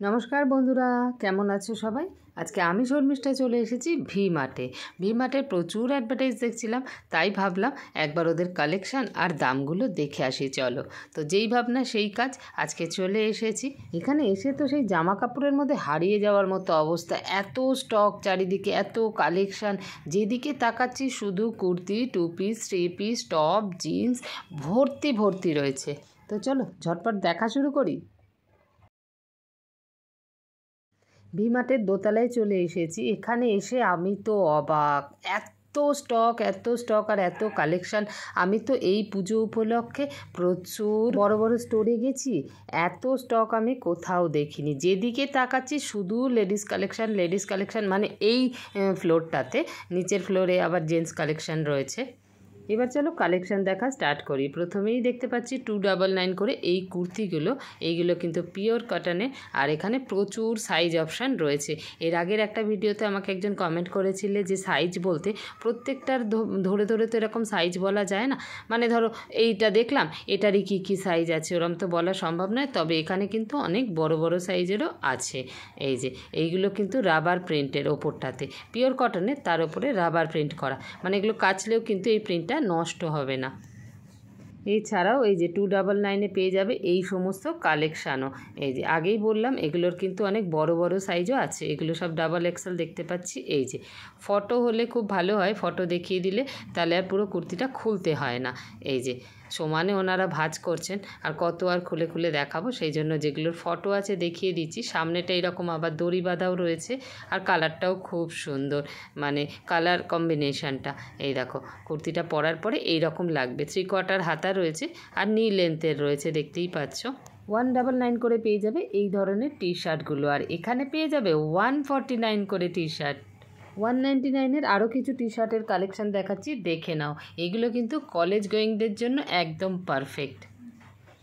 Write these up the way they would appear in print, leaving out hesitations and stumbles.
নমস্কার বন্ধুরা, কেমন আছো সবাই? আজকে আমি শর্মিষ্ঠা চলে এসেছি ভি মার্টে। ভি মার্টে প্রচুর অ্যাডভার্টাইজ দেখছিলাম, তাই ভাবলাম একবার ওদের কালেকশান আর দামগুলো দেখে আসি। চলো, তো যেই ভাবনা সেই কাজ, আজকে চলে এসেছি। এখানে এসে তো সেই জামা কাপড়ের মধ্যে হারিয়ে যাওয়ার মতো অবস্থা, এত স্টক চারিদিকে, এত কালেকশান, যেদিকে তাকাচ্ছি শুধু kurti, 2 piece, 3 piece, top, jeans ভর্তি ভর্তি রয়েছে। তো চলো ঝটপট দেখা শুরু করি। ভি মার্টের দোতলায় চলে এসেছি। এখানে এসে আমি তো অবাক, এত স্টক আর এত কালেকশান। আমি তো এই পুজো উপলক্ষে প্রচুর বড় বড় স্টোরে গেছি, এত স্টক আমি কোথাও দেখিনি। যেদিকে তাকাচ্ছি শুধু লেডিস কালেকশান, মানে এই ফ্লোরটাতে। নিচের ফ্লোরে আবার জেন্টস কালেকশান রয়েছে। এবার চলো কালেকশান দেখা স্টার্ট করি। প্রথমেই দেখতে পাচ্ছি 299 করে এই কুর্তিগুলো। এইগুলো কিন্তু পিওর কটনে, আর এখানে প্রচুর সাইজ অপশান রয়েছে। এর আগের একটা ভিডিওতে আমাকে একজন কমেন্ট করেছিলে যে সাইজ বলতে প্রত্যেকটার ধরে ধরে তো এরকম সাইজ বলা যায় না, মানে ধরো এইটা দেখলাম এটারই কী সাইজ আছে ওরম তো বলা সম্ভব নয়। তবে এখানে কিন্তু অনেক বড় বড় সাইজেরও আছে। এই যে এইগুলো কিন্তু রাবার প্রিন্টের ওপরটাতে, পিওর কটনের, তার উপরে রাবার প্রিন্ট করা, মানে এগুলো কাচলেও কিন্তু এই প্রিন্টটা নষ্ট হবে না। এছাড়াও এই যে 299-এ পেয়ে যাবে এই সমস্ত কালেকশানও। এই যে আগেই বললাম এগুলোর কিন্তু অনেক বড় বড় সাইজও আছে, এগুলো সব ডাবল এক্সেল দেখতে পাচ্ছি। এই যে ফটো হলে খুব ভালো হয়, ফটো দেখিয়ে দিলে তাহলে আর পুরো কুর্তিটা খুলতে হয় না। এই যে সমানে ওনারা ভাঁজ করছেন, আর কত আর খুলে খুলে দেখাবো, সেই জন্য যেগুলোর ফটো আছে দেখিয়ে দিচ্ছি। সামনেটা এরকম আবার দড়ি বাঁধাও রয়েছে, আর কালারটাও খুব সুন্দর, মানে কালার কম্বিনেশানটা। এই দেখো কুর্তিটা পরার পরে এই রকম লাগবে। 3/4 হাতা রয়েছে আর নি লেন্থের রয়েছে, দেখতেই পাচ্ছ। 199 করে পেয়ে যাবে এই ধরনের টি শার্টগুলো, আর এখানে পেয়ে যাবে 149 করে টি শার্ট। 199-এর আরও কিছু টি শার্টের কালেকশান দেখাচ্ছি, দেখে নাও। এগুলো কিন্তু কলেজ গোয়িংদের জন্য একদম পারফেক্ট।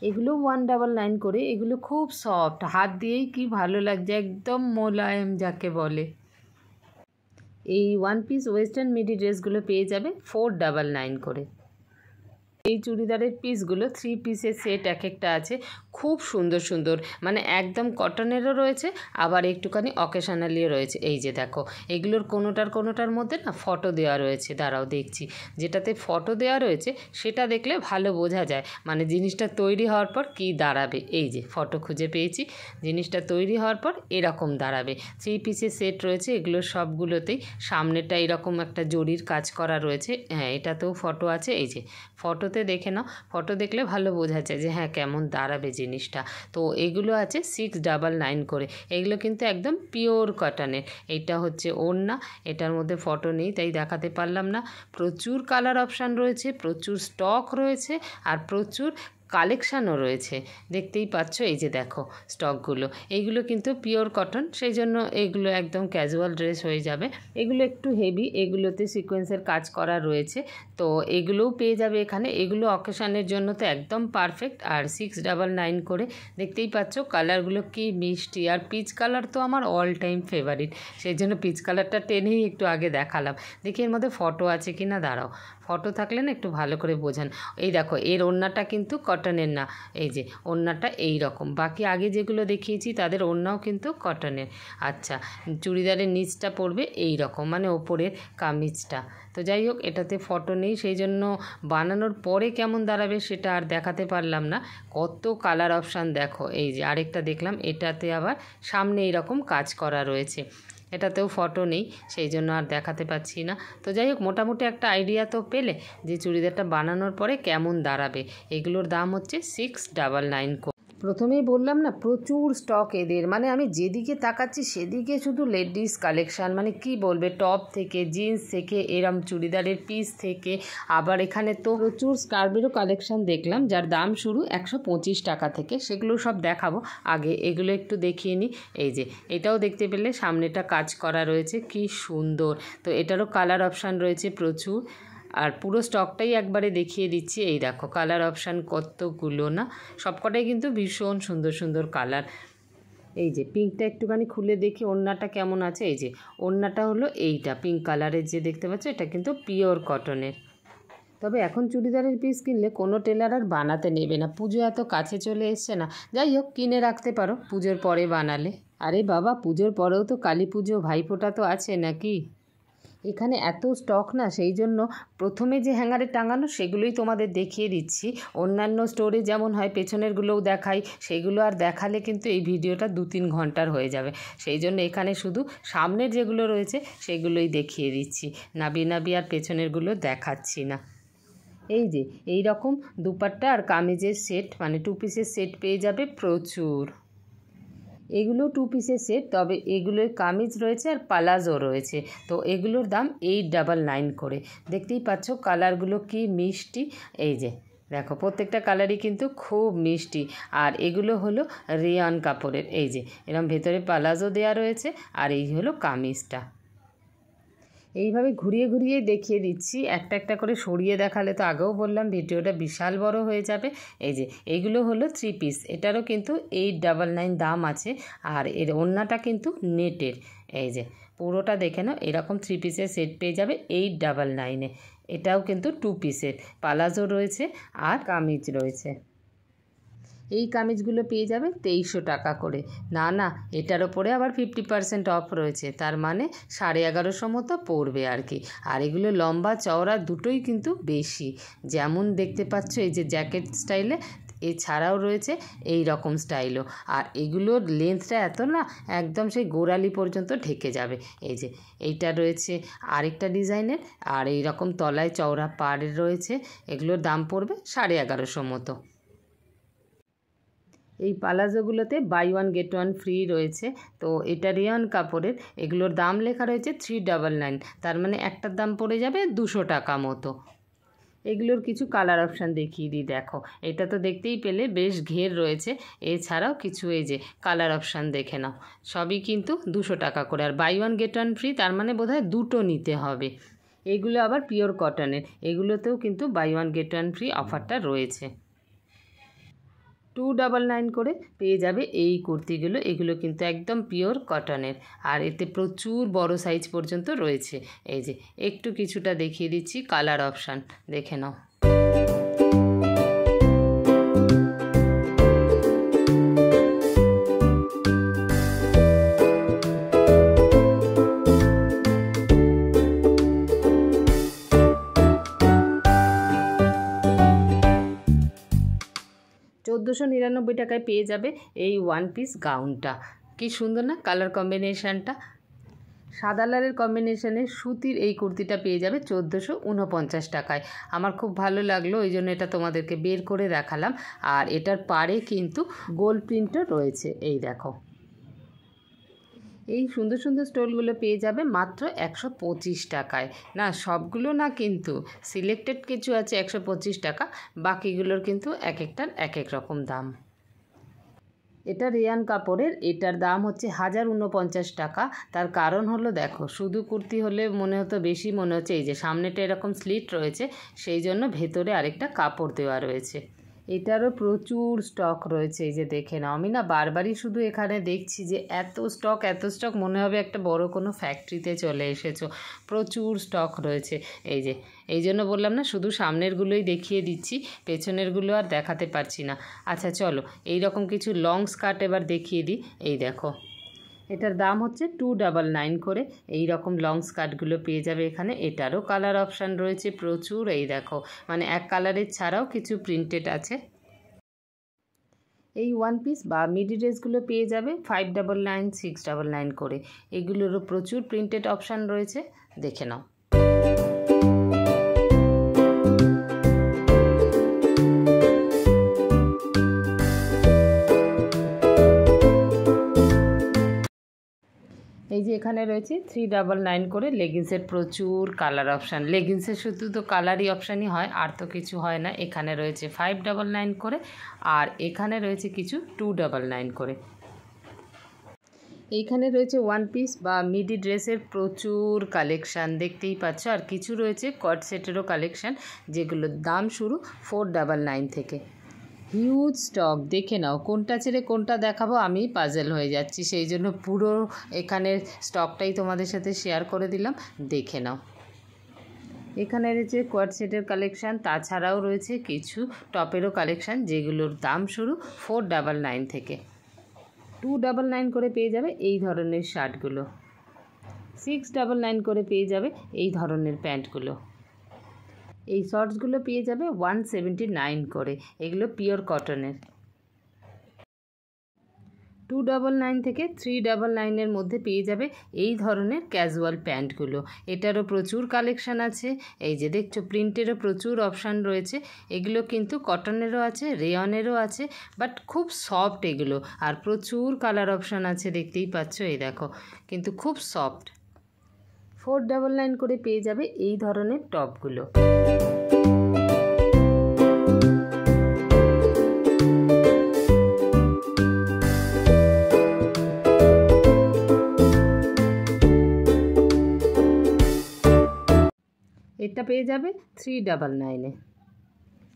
এগুলো 199 করে। এগুলো খুব সফট, হাত দিয়েই কি ভালো লাগছে, একদম মোলায়েম যাকে বলে। এই 1 পিস ওয়েস্টার্ন মিডি ড্রেসগুলো পেয়ে যাবে 499 করে। এই চুড়িদারের পিসগুলো 3 পিসের সেট এক একটা আছে, খুব সুন্দর সুন্দর, মানে একদম কটনেরও রয়েছে, আবার একটুখানি অকেশনালিও রয়েছে। এই যে দেখো এগুলোর কোনোটার মধ্যে না ফটো দেওয়া রয়েছে, দাঁড়াও দেখছি। যেটাতে ফটো দেওয়া রয়েছে সেটা দেখলে ভালো বোঝা যায়, মানে জিনিসটা তৈরি হওয়ার পর কী দাঁড়াবে। এই যে ফটো খুঁজে পেয়েছি, জিনিসটা তৈরি হওয়ার পর এরকম দাঁড়াবে। 3 পিসের সেট রয়েছে এগুলোর সবগুলোতেই। সামনেটা এরকম একটা জরির কাজ করা রয়েছে, হ্যাঁ এটাতেও ফটো আছে। এই যে ফটোতে দেখে নাও, ফটো দেখলে ভালো বোঝা যায় যে হ্যাঁ কেমন দাঁড়াবে জিনিসটা। তো এগুলো আছে 699 করে। এগুলো কিন্তু একদম পিওর কটনের। এইটা হচ্ছে ওড়না, এটার মধ্যে ফটো নেই তাই দেখাতে পারলাম না। প্রচুর কালার অপশান রয়েছে, প্রচুর স্টক রয়েছে, আর প্রচুর কালেকশানও রয়েছে, দেখতেই পাচ্ছ। এই যে দেখো স্টকগুলো, এইগুলো কিন্তু পিওর কটন, সেই জন্য এইগুলো একদম ক্যাজুয়াল ড্রেস হয়ে যাবে। এগুলো একটু হেভি, এগুলোতে সিকোয়েন্সের কাজ করা রয়েছে, তো এগুলোও পেয়ে যাবে এখানে। এগুলো অকেশানের জন্য তো একদম পারফেক্ট। আর 699 করে। দেখতেই পাচ্ছ কালারগুলো কি মিষ্টি, আর পিচ কালার তো আমার অল টাইম ফেভারিট, সেই জন্য পিচ কালারটা টেনেই একটু আগে দেখালাম। দেখি এর মধ্যে ফটো আছে কি না, দাঁড়াও, ফটো থাকলে না একটু ভালো করে বোঝান। এই দেখো এর ওড়নাটা কিন্তু কটনের না, এই যে ওড়নাটা এই রকম। বাকি আগে যেগুলো দেখিয়েছি তাদের ওড়নাও কিন্তু কটনের। আচ্ছা, চুড়িদারের নিচটা পড়বে এই রকম, মানে ওপরের কামিজটা। তো যাই হোক, এটাতে ফটো নেই, সেই জন্য বানানোর পরে কেমন দাঁড়াবে সেটা আর দেখাতে পারলাম না। কত কালার অপশান দেখো। এই যে আরেকটা দেখলাম, এটাতে আবার সামনে এইরকম কাজ করা রয়েছে, এটাতেও ফটো নেই, সেই জন্য আর দেখাতে পাচ্ছি না। তো যাই হোক, মোটামুটি একটা আইডিয়া তো পেলে যে চুড়িদারটা বানানোর পরে কেমন দাঁড়াবে। এগুলোর দাম হচ্ছে 699 করে। প্রথমেই বললাম না প্রচুর স্টক এদের, মানে আমি যেদিকে তাকাচ্ছি সেদিকে শুধু লেডিস কালেকশান, মানে কি বলবে, টপ থেকে জিন্স থেকে এরম চুড়িদারের পিস থেকে, আবার এখানে তো প্রচুর স্কার্ফেরও কালেকশান দেখলাম যার দাম শুরু 125 টাকা থেকে। সেগুলো সব দেখাবো, আগে এগুলো একটু দেখিয়ে নিই। এই যে এটাও দেখতে পেলে সামনেটা কাজ করা রয়েছে, কি সুন্দর। তো এটারও কালার অপশান রয়েছে প্রচুর, আর পুরো স্টকটাই একবারে দেখিয়ে দিচ্ছি। এই দেখো কালার অপশান কতগুলো না, সবকটাই কিন্তু ভীষণ সুন্দর সুন্দর কালার। এই যে পিঙ্কটা একটুখানি খুলে দেখি ওড়নাটা কেমন আছে। এই যে ওড়নাটা হলো এইটা পিঙ্ক কালারের, যে দেখতে পাচ্ছ এটা কিন্তু পিওর কটনের। তবে এখন চুড়িদারের পিস কিনলে কোনো টেলার আর বানাতে নেবে না, পুজো এত কাছে চলে এসছে না। যাই হোক, কিনে রাখতে পারো পুজোর পরে বানালে। আরে বাবা, পুজোর পরেও তো কালী পুজো, ভাইফোঁটা তো আছে নাকি? এখানে এত স্টক না, সেই জন্য প্রথমে যে হ্যাঙ্গারে টাঙানো সেগুলোই তোমাদের দেখিয়ে দিচ্ছি। অন্যান্য স্টোরে যেমন হয় পেছনেরগুলোও দেখাই, সেগুলো আর দেখালে কিন্তু এই ভিডিওটা 2-3 ঘন্টার হয়ে যাবে। সেই জন্য এখানে শুধু সামনের যেগুলো রয়েছে সেগুলোই দেখিয়ে দিচ্ছি, নাবি আর পেছনেরগুলো দেখাচ্ছি না। এই যে এই রকম দুপাট্টা আর কামিজের সেট, মানে 2 পিসের সেট পেয়ে যাবে প্রচুর। এগুলো 2 পিসের সেট, তবে এগুলোর কামিজ রয়েছে আর পালাজো রয়েছে। তো এগুলোর দাম 899 করে। দেখতেই পাচ্ছ কালারগুলো কি মিষ্টি। এই যে দেখো, প্রত্যেকটা কালারই কিন্তু খুব মিষ্টি। আর এগুলো হলো রেয়ন কাপড়ের। এই যে এরকম ভেতরে পালাজো দেওয়া রয়েছে, আর এই হলো কামিজটা। এইভাবে ঘুরিয়ে ঘুরিয়ে দেখিয়ে দিচ্ছি, একটা একটা করে সরিয়ে দেখালে তো আগেও বললাম ভিডিওটা বিশাল বড় হয়ে যাবে। এই যে এইগুলো হলো 3 পিস, এটারও কিন্তু 899 দাম আছে। আর এর ওড়নাটা কিন্তু নেটের। এই যে পুরোটা দেখে নাও, এরকম 3 পিসের সেট পেয়ে যাবে 899-এ। এটাও কিন্তু 2 পিসের, পালাজো রয়েছে আর কামিজ রয়েছে। এই কামিজগুলো পেয়ে যাবে 2300 টাকা করে। না, এটার ওপরে আবার 50% অফ রয়েছে, তার মানে 1150 মতো পড়বে আর কি। আর এগুলো লম্বা চওড়া দুটোই কিন্তু বেশি, যেমন দেখতে পাচ্ছ এই যে জ্যাকেট স্টাইলে, এছাড়াও রয়েছে এই রকম স্টাইলও। আর এগুলোর লেন্থটা এত না, একদম সেই গোড়ালি পর্যন্ত ঢেকে যাবে। এই যে এইটা রয়েছে আরেকটা ডিজাইনের, আর এই রকম তলায় চওড়া পাড়ের রয়েছে। এগুলোর দাম পড়বে 1150 মতো। এই পালাজোগুলোতে বাই 1 গেট 1 ফ্রি রয়েছে। তো এটা রেয়ন কাপড়ের, এগুলোর দাম লেখা রয়েছে 399, তার মানে একটার দাম পড়ে যাবে 200 টাকা মতো। এগুলোর কিছু কালার অপশান দেখিয়ে দিই, দেখো এটা তো দেখতেই পেলে বেশ ঘের রয়েছে, এছাড়াও কিছু এই যে কালার অপশান দেখে নাও, সবই কিন্তু 200 টাকা করে। আর বাই 1 গেট 1 ফ্রি, তার মানে বোধহয় দুটো নিতে হবে। এগুলো আবার পিওর কটনের, এগুলোতেও কিন্তু বাই 1 গেট 1 ফ্রি অফারটা রয়েছে। 299 করে পেয়ে যাবে এই কুর্তিগুলো। এগুলো কিন্তু একদম পিওর কটনের, আর এতে প্রচুর বড় সাইজ পর্যন্ত রয়েছে। এই যে একটু কিছুটা দেখিয়ে দিচ্ছি কালার অপশান, দেখে নাও। 1499 টাকায় পেয়ে যাবে এই 1 পিস গাউনটা। কি সুন্দর না কালার কম্বিনেশানটা, সাদা লালের কম্বিনেশানে সুতির এই কুর্তিটা পেয়ে যাবে 1449 টাকায়। আমার খুব ভালো লাগলো, ওই জন্য এটা তোমাদেরকে বের করে দেখালাম। আর এটার পাড়ে কিন্তু গোল প্রিন্টও রয়েছে, এই দেখো। এই সুন্দর সুন্দর স্টোলগুলো পেয়ে যাবে মাত্র 125 টাকায়। না, সবগুলো না, কিন্তু সিলেক্টেড কিছু আছে 125 টাকা, বাকিগুলোর কিন্তু এক একটার এক এক রকম দাম। এটা রেয়ান কাপড়ের, এটার দাম হচ্ছে 1049 টাকা। তার কারণ হলো দেখো, শুধু কুর্তি হলে মনে হতো বেশি, মনে হচ্ছে এই যে সামনেটা এরকম স্লিট রয়েছে, সেই জন্য ভেতরে আরেকটা কাপড় দেওয়া রয়েছে। এটারও প্রচুর স্টক রয়েছে, এই যে দেখে নাও। আমি না বারবারই শুধু এখানে দেখছি যে এত স্টক, মনে হবে একটা বড় কোনো ফ্যাক্টরিতে চলে এসেছো, প্রচুর স্টক রয়েছে। এই যে এই জন্য বললাম না, শুধু সামনেরগুলোই দেখিয়ে দিচ্ছি, পেছনেরগুলো আর দেখাতে পারছি না। আচ্ছা চলো, এই রকম কিছু লং স্কার্ট এবার দেখিয়ে দিই। এই দেখো, এটার দাম হচ্ছে 299 করে। এই রকম লং স্কার্টগুলো পেয়ে যাবে এখানে। এটারও কালার অপশান রয়েছে প্রচুর, এই দেখো, মানে এক কালারের ছাড়াও কিছু প্রিন্টেড আছে। এই 1 পিস বা মিডি ড্রেসগুলো পেয়ে যাবে 599, 699 করে। এগুলোরও প্রচুর প্রিন্টেড অপশান রয়েছে, দেখে নাও। এই যে এখানে রয়েছে 399 করে লেগিংসের প্রচুর কালার অপশান। লেগিংসের শুধু তো কালারই অপশানই হয়, আর তো কিছু হয় না। এখানে রয়েছে 599 করে, আর এখানে রয়েছে কিছু 299 করে। এইখানে রয়েছে 1 পিস বা মিডি ড্রেসের প্রচুর কালেকশান, দেখতেই পাচ্ছ। আর কিছু রয়েছে কট সেটেরও কালেকশান, যেগুলোর দাম শুরু 499 থেকে। হিউজ স্টক, দেখে নাও, কোনটা ছেড়ে কোনটা দেখাবো আমি পাজেল হয়ে যাচ্ছি, সেই জন্য পুরো এখানের স্টকটাই তোমাদের সাথে শেয়ার করে দিলাম, দেখে নাও। এখানে রয়েছে কোয়াড সেটের কালেকশান, তাছাড়াও রয়েছে কিছু টপেরও কালেকশান, যেগুলোর দাম শুরু 499 থেকে। 299 করে পেয়ে যাবে এই ধরনের শার্টগুলো, 699 করে পেয়ে যাবে এই ধরনের প্যান্টগুলো। এই শর্টসগুলো পেয়ে যাবে 179 করে, এগুলো পিওর কটনের। 299 থেকে 399 মধ্যে পেয়ে যাবে এই ধরনের ক্যাজুয়াল প্যান্টগুলো। এটারও প্রচুর কালেকশান আছে, এই যে দেখছো প্রিন্টেরও প্রচুর অপশান রয়েছে। এগুলো কিন্তু কটনেরও আছে, রেয়নেরও আছে, বাট খুব সফট এগুলো, আর প্রচুর কালার অপশান আছে, দেখতেই পাচ্ছ, এই দেখো, কিন্তু খুব সফট। 499 করে পেয়ে যাবে এই ধরনের টপগুলো। এটা পেয়ে যাবে 399-এ।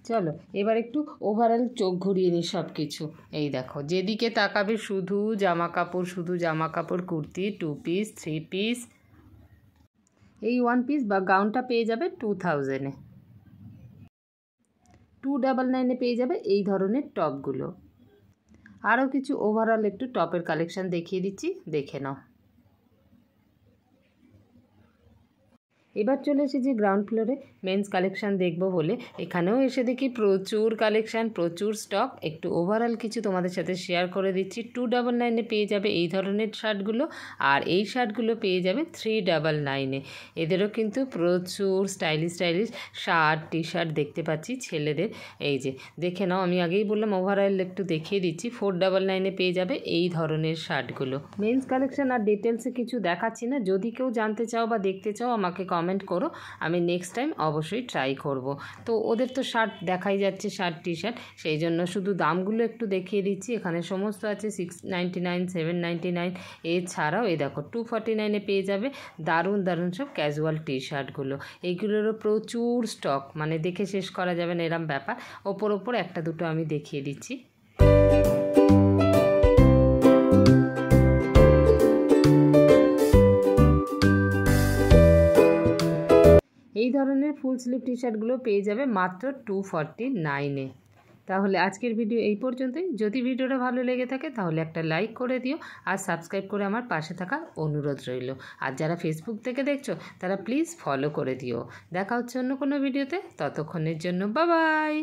চলো এবার একটু ওভারঅল চোখ ঘুরিয়ে নিই সব কিছু। এই দেখো, যেদিকে তাকাবে শুধু জামা কাপড়, শুধু জামা কাপড়, কুর্তি, 2 পিস, 3 পিস। এই 1 পিস বা গাউনটা পেয়ে যাবে 2000-এ। 299-এ পেয়ে যাবে এই ধরনের টপগুলো। আরও কিছু ওভারঅল একটু টপের কালেকশান দেখিয়ে দিচ্ছি, দেখে নাও। এবার চলে এসেছি গ্রাউন্ড ফ্লোরে মেন্স কালেকশান দেখবো বলে। এখানেও এসে দেখি প্রচুর কালেকশান, প্রচুর স্টক। একটু ওভারঅল কিছু তোমাদের সাথে শেয়ার করে দিচ্ছি। 299-এ পেয়ে যাবে এই ধরনের শার্টগুলো, আর এই শার্টগুলো পেয়ে যাবে 399-এ। এদেরও কিন্তু প্রচুর স্টাইলিশ শার্ট, টি শার্ট দেখতে পাচ্ছি ছেলেদের। এই যে দেখে নাও, আমি আগেই বললাম ওভারঅল একটু দেখিয়ে দিচ্ছি। 499-এ পেয়ে যাবে এই ধরনের শার্টগুলো। মেন্স কালেকশান আর ডিটেলসে কিছু দেখাচ্ছি না, যদি কেউ জানতে চাও বা দেখতে চাও আমাকে কমেন্ট করো, আমি নেক্সট টাইম অবশ্যই ট্রাই করব। তো ওদের তো শার্ট দেখাই যাচ্ছে, শার্ট টি শার্ট, সেই জন্য শুধু দামগুলো একটু দেখিয়ে দিচ্ছি। এখানে সমস্ত আছে 699, 799, এছাড়াও এই দেখো 249-এ পেয়ে যাবে দারুণ সব ক্যাজুয়াল টি শার্টগুলো। এইগুলোরও প্রচুর স্টক, মানে দেখে শেষ করা যাবে না এরম ব্যাপার। ওপর একটা দুটো আমি দেখিয়ে দিচ্ছি। এই ধরনের ফুল স্লিভ টি শার্টগুলো পেয়ে যাবে মাত্র 249-এ। তাহলে আজকের ভিডিও এই পর্যন্তই। যদি ভিডিওটা ভালো লেগে থাকে তাহলে একটা লাইক করে দিও, আর সাবস্ক্রাইব করে আমার পাশে থাকার অনুরোধ রইল। আর যারা ফেসবুক থেকে দেখছো তারা প্লিজ ফলো করে দিও। দেখা হচ্ছে অন্য কোনো ভিডিওতে, ততক্ষণের জন্য বাই বাই।